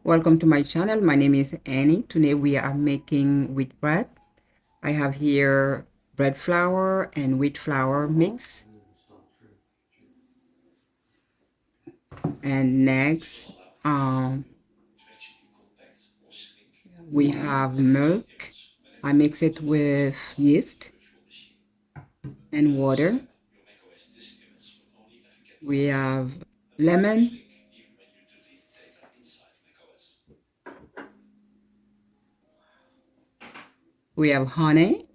Welcome to my channel. My name is Annie. Today we are making wheat bread. I have here bread flour and wheat flour mix. And next, we have milk. I mix it with yeast and water. We have lemon. We have honey.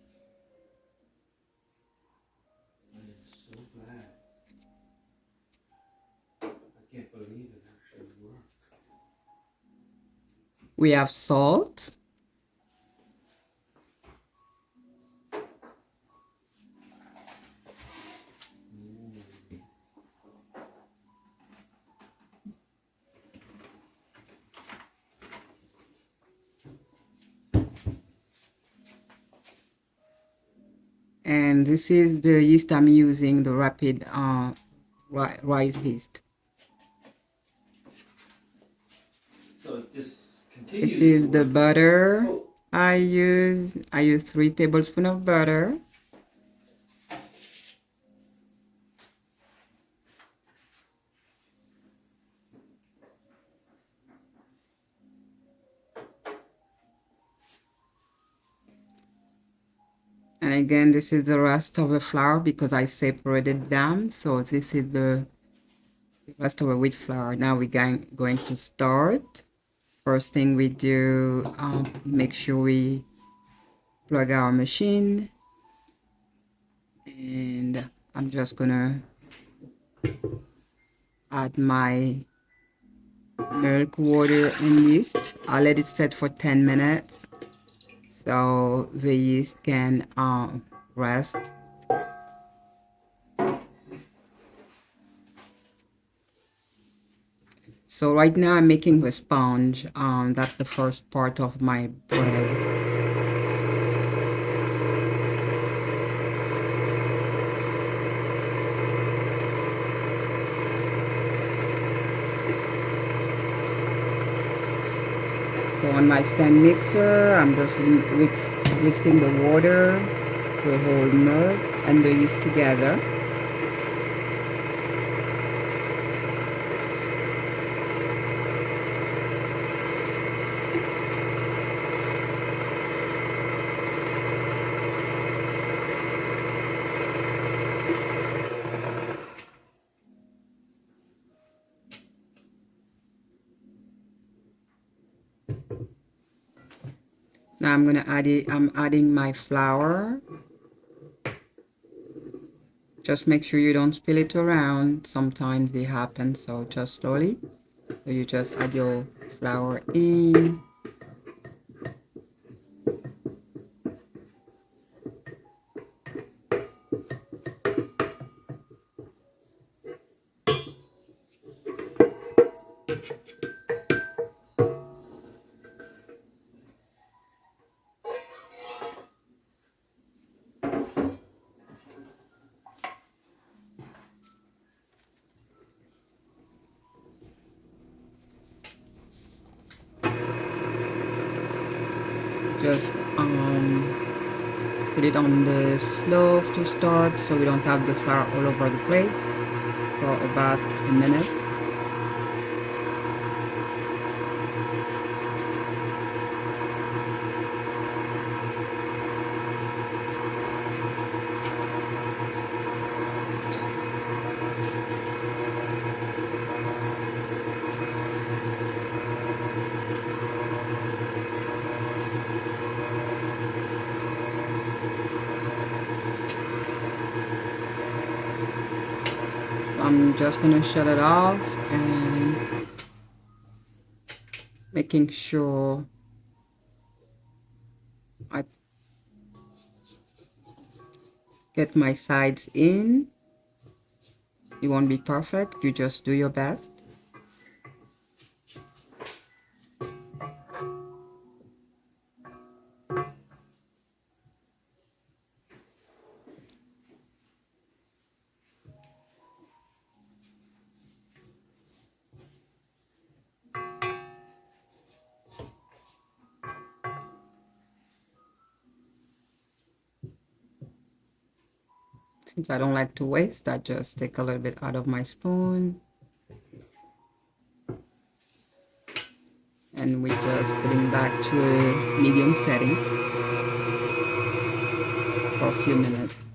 We have salt. And this is the yeast I'm using, the rapid rise yeast. So if this This continues is to the work, butter I use. I use 3 tablespoons of butter. And again, this is the rest of the flour because I separated them. So this is the rest of the wheat flour. Now we're going to start. First thing we do, make sure we plug our machine. And I'm just gonna add my milk, water, and yeast. I'll let it set for 10 minutes so the yeast can rest. So right now I'm making the sponge. That's the first part of my bread. So on my stand mixer, I'm just whisking the water, the whole milk, and the yeast together. Now I'm gonna add it. I'm adding my flour. Just make sure you don't spill it around. Sometimes they happen, so just slowly. So you just add your flour in. Just put it on the stove to start so we don't have the flour all over the place for about a minute. So I'm just gonna shut it off and making sure I get my sides in. It won't be perfect, you just do your best. Since I don't like to waste, I just take a little bit out of my spoon. And we just putting back to a medium setting for a few minutes.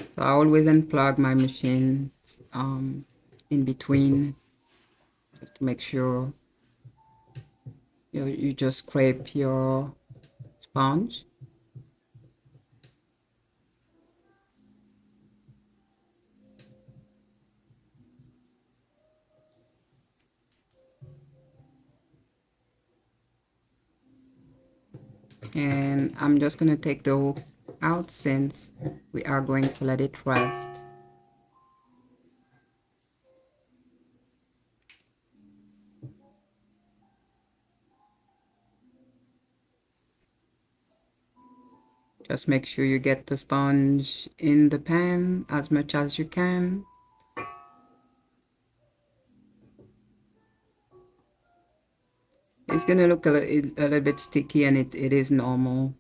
So I always unplug my machines in between, just to make sure you just scrape your sponge. And I'm just going to take the hook out since we are going to let it rest. Just make sure you get the sponge in the pan as much as you can. It's gonna look a little bit sticky, and it is normal.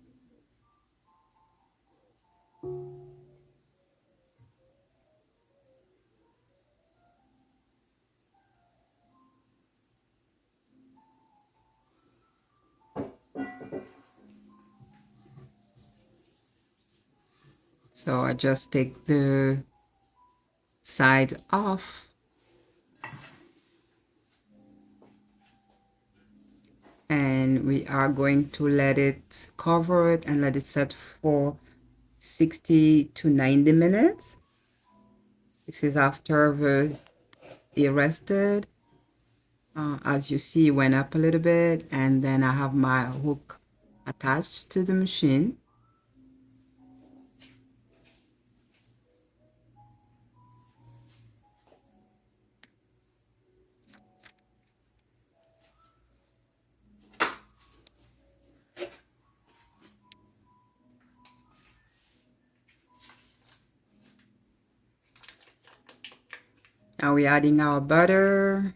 So I just take the side off. And we are going to let it cover it and let it set for 60 to 90 minutes. This is after it rested. As you see, it went up a little bit, and then I have my hook attached to the machine. Now we're adding our butter.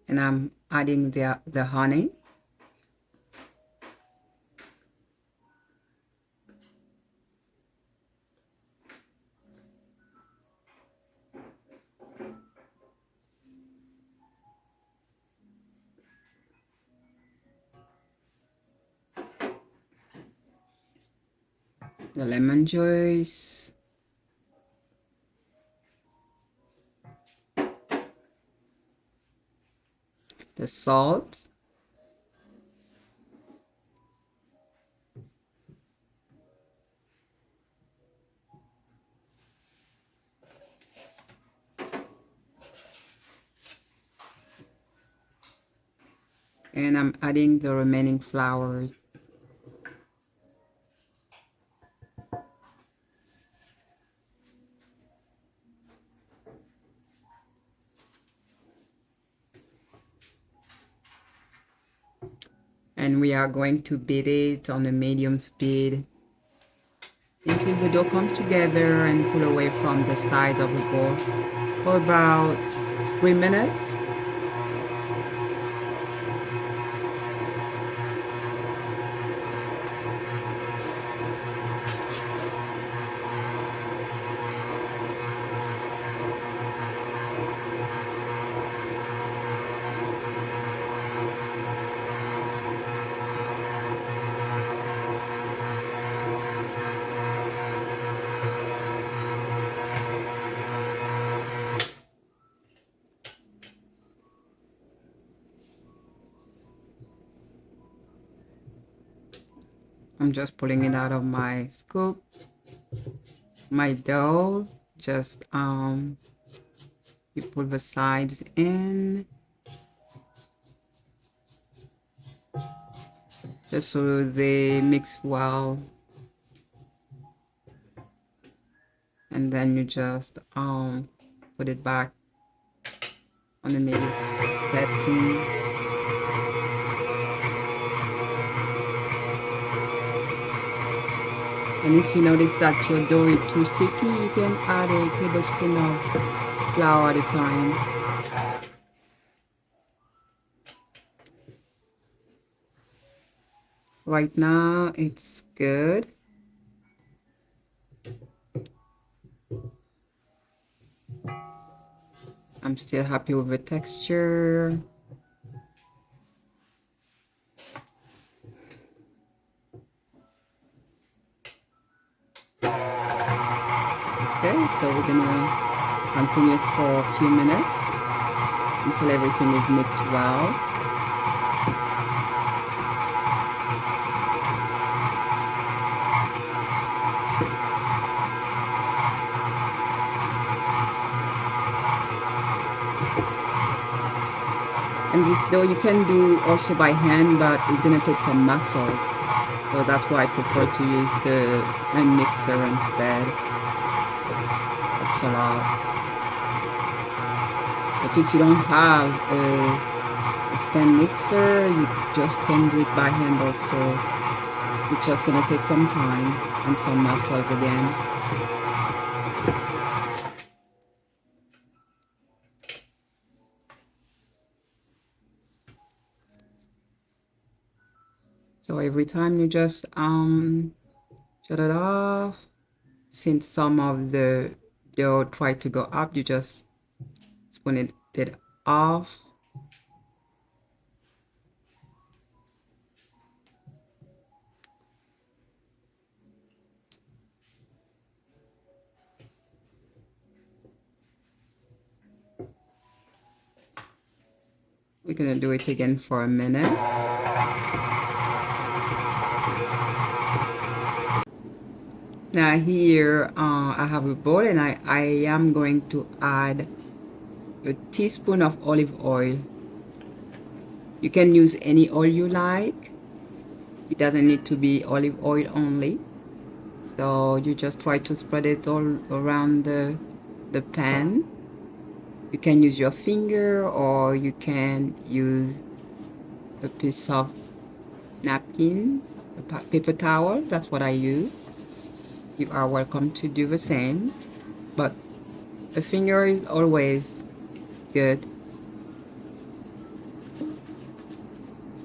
And I'm adding the honey. The lemon juice, the salt, and I'm adding the remaining flour. And we are going to beat it on a medium speed until the dough comes together and pull away from the sides of the bowl for about 3 minutes. I'm just pulling it out of my scoop. My dough, just you pull the sides in just so they mix well. and then you just put it back on the middle setting. And if you notice that your dough is too sticky, you can add a tablespoon of flour at a time. Right now, it's good. I'm still happy with the texture. Okay, so we're gonna continue for a few minutes until everything is mixed well. And this dough you can do also by hand, but it's gonna take some muscle. So that's why I prefer to use the hand mixer instead. It's a lot. But if you don't have a stand mixer, you just can do it by hand also. It's just gonna take some time and some muscles again. So every time you just shut it off. Since some of the dough try to go up, you just spoon it off. We're gonna do it again for a minute. Now here I have a bowl and I am going to add a teaspoon of olive oil. You can use any oil you like. It doesn't need to be olive oil only. So you just try to spread it all around the pan. You can use your finger or you can use a piece of napkin, a paper towel. That's what I use. You are welcome to do the same, but a finger is always good.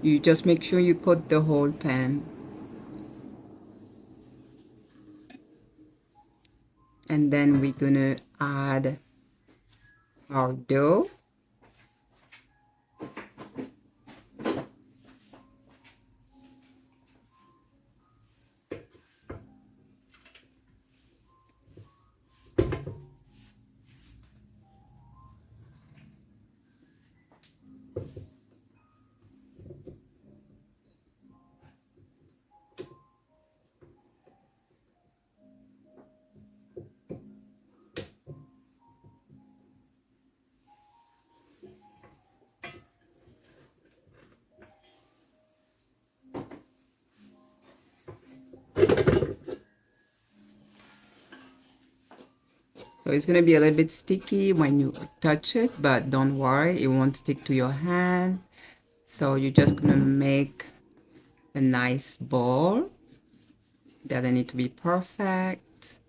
You just make sure you coat the whole pan. And then we're gonna add our dough. So it's gonna be a little bit sticky when you touch it, but don't worry, it won't stick to your hand. So you're just gonna make a nice ball. Doesn't need to be perfect.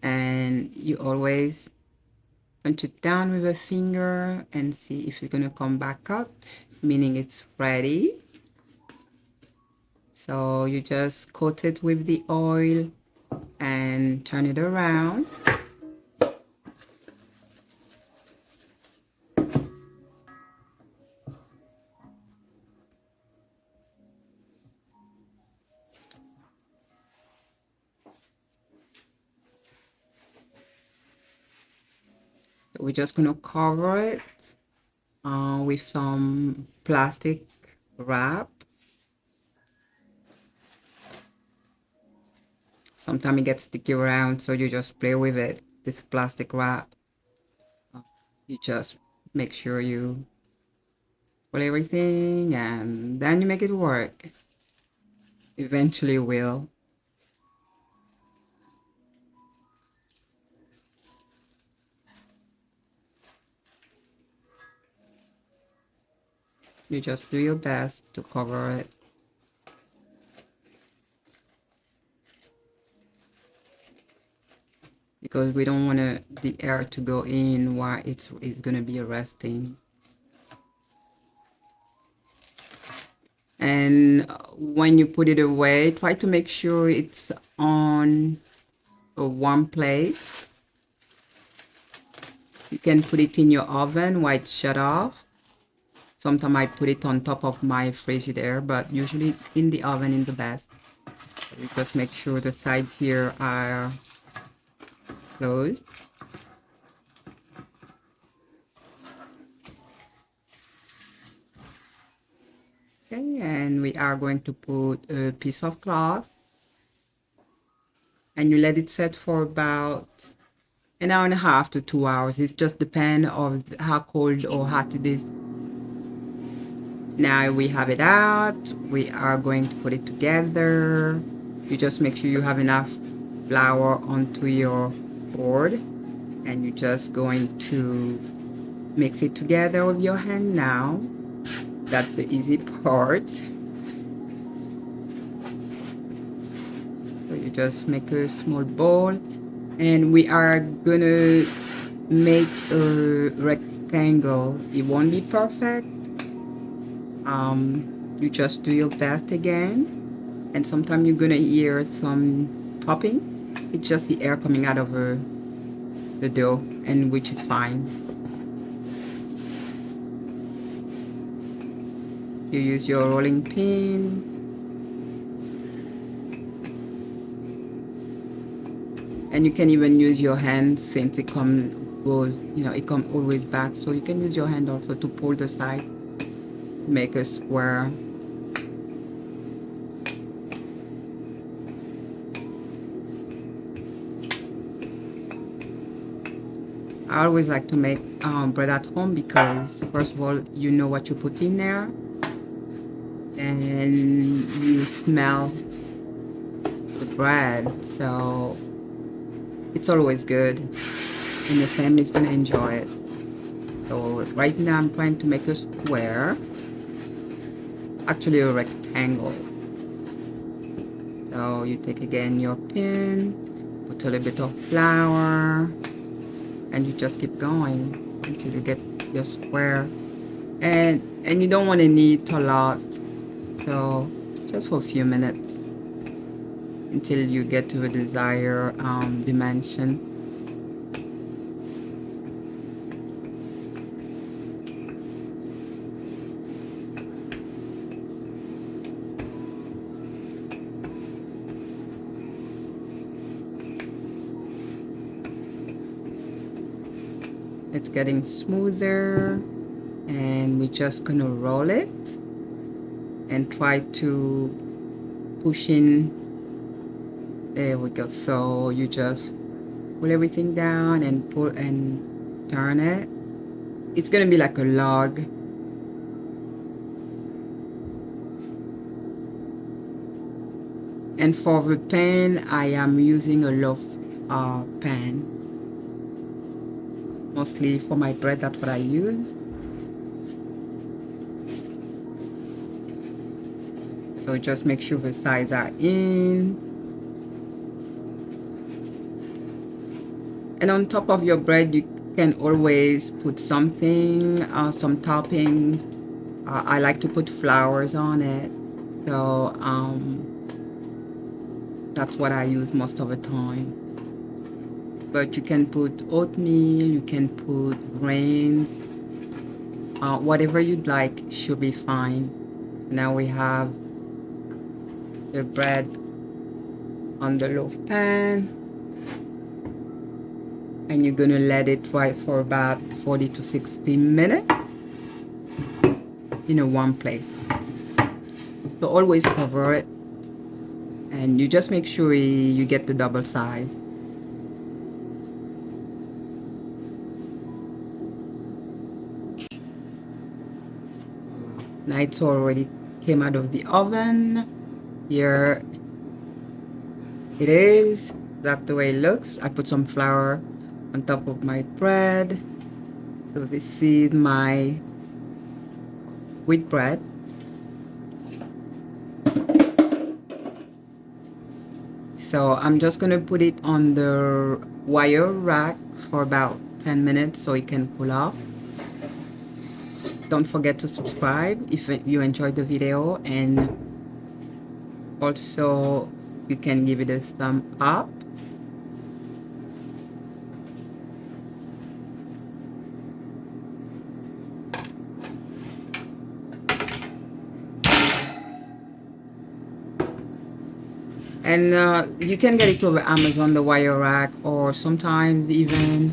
And you always punch it down with a finger and see if it's gonna come back up, meaning it's ready. So you just coat it with the oil and turn it around. So we're just gonna cover it with some plastic wrap. Sometimes it gets sticky around, so you just play with it. This plastic wrap. You just make sure you pull everything and then you make it work. Eventually will. You just do your best to cover it. Because we don't want the air to go in while it's going to be resting. And when you put it away, try to make sure it's on a warm place. You can put it in your oven while it's shut off. Sometimes I put it on top of my Frigidaire, but usually in the oven is the best. You just make sure the sides here are closed. Okay, and we are going to put a piece of cloth, and you let it set for about an hour and a half to 2 hours. It just depends on how cold or hot it is. Now we have it out. We are going to put it together. You just make sure you have enough flour onto your board, and you're just going to mix it together with your hand now. That's the easy part. So you just make a small bowl, and we are gonna make a rectangle. It won't be perfect. You just do your best again, and sometimes you're gonna hear some popping. It's just the air coming out of the dough, and which is fine. You use your rolling pin, and you can even use your hand since it goes, it comes always back. So you can use your hand also to pull the side, make a square. I always like to make bread at home because first of all, you know what you put in there, and you smell the bread, so it's always good, and your family's gonna enjoy it. So right now I'm trying to make a square, actually a rectangle. So you take again your pin, put a little bit of flour, and you just keep going until you get your square. And you don't want to knead a lot, so just for a few minutes until you get to the desired dimension. It's getting smoother, and we're just gonna roll it and try to push in. There we go. So you just pull everything down and pull and turn it. It's gonna be like a log. And for the pan, I am using a loaf pan. Mostly for my bread, that's what I use. So just make sure the sides are in. And on top of your bread, you can always put something, some toppings. I like to put flowers on it. So that's what I use most of the time. But you can put oatmeal, you can put grains, whatever you'd like should be fine. Now we have the bread on the loaf pan, and you're gonna let it rise for about 40 to 60 minutes in a warm place. So always cover it, and you just make sure you get the double size. Now it's already came out of the oven. Here it is. That's the way it looks. I put some flour on top of my bread. So this is my wheat bread. So I'm just gonna put it on the wire rack for about 10 minutes so it can cool off. Don't forget to subscribe if you enjoyed the video, and also you can give it a thumb up. And you can get it over Amazon, the wire rack, or sometimes even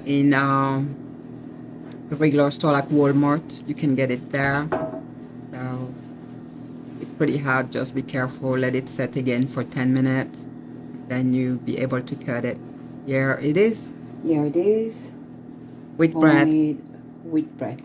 in the regular store like Walmart. You can get it there. So it's pretty hard. Just be careful. Let it set again for 10 minutes. Then you'll be able to cut it. Here it is. Here it is. Wheat bread. Homemade wheat bread.